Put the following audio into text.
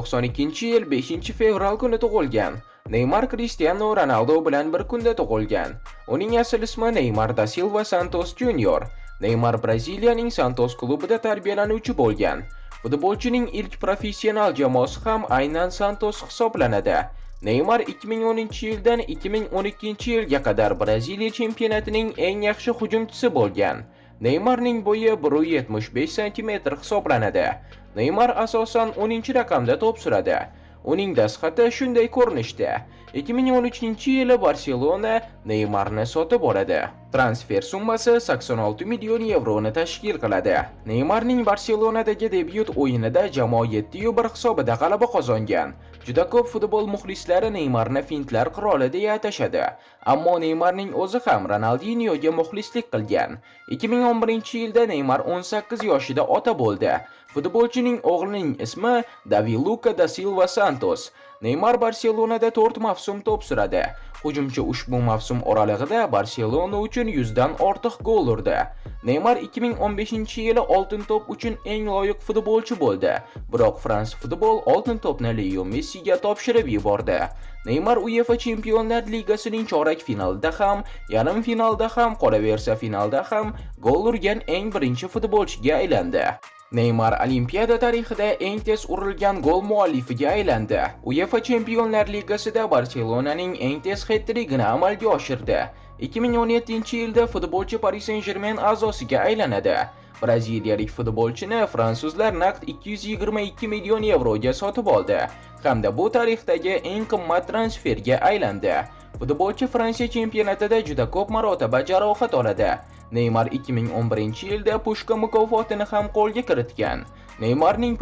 1992-yil 5-fevral kuni tug'ilgan. Neymar Cristiano Ronaldo bilan bir kunda tug'ilgan. Uning asl ismi Neymar da Silva Santos Jr. Neymar Braziliyaning Santos klubida tarbiyalanuvchi bo'lgan. Futbolchining ilk professional jamoasi ham aynan Santos hisoblanadi. Neymar 2010-yildan 2012-yilga qadar Braziliya chempionatining eng yaxshi hujumchisi bo'lgan. Neymarning bo'yi 1.75 cm hisoblanadi. Neymar asosan 10-raqamda to'p suradi. Uning dastxati shunday ko'rinishda. 2013-yili Barselona Neymarni sotib oladi. Transfer summasi 86 million yevroni tashkil qiladi. Neymarning Barselonadagi debyut o'yinida jamoa 7-1 hisobida g'alaba qozongan. Juda ko'p futbol muxlislari Neymarni fintlar qiroli deya atashadi. Ammo Neymarning o'zi ham Ronaldinyoga muxlislik qilgan. 2011-yilda Neymar 18 yoshida ota bo'ldi. Futbolchining o'g'lining ismi David Luca da Silva Santos. Neymar Barselonada 4 mavsum to'p suradi. Hujumchi ushbu mavsum oralig'ida Barselona uchun 100 dan ortiq gol urdi. Neymar 2015-yili Oltin to'p uchun eng loyiq futbolchi bo'ldi. Biroq France Football Oltin to'pni Leo Messiga topshirib yubordi. Neymar UEFA Chempionlar Ligasining chorak finalida ham, yarim finalda ham, qolaversa finalda ham gol urgan eng birinchi futbolchiga aylandi. Neymar Olimpiada tarixida eng tez urilgan gol muallifiga aylandi. UEFA Chempionlar Ligasida Barselonaning eng tez hat-trigini amalga oshirdi. 2017-yilda futbolchi Paris Saint-Germain a'zosiga aylanadi. Braziliyalik futbolchini fransuzlar naqd 222 million yevroga sotib oldi hamda bu tarixdagi eng qimmat transferga aylandi. Futbolchi Fransiya chempionatida juda ko'p marotaba jarohat oladi. Neymar 2011-yilda Pushka mukofotini ham qo'lga kiritgan. Neymarning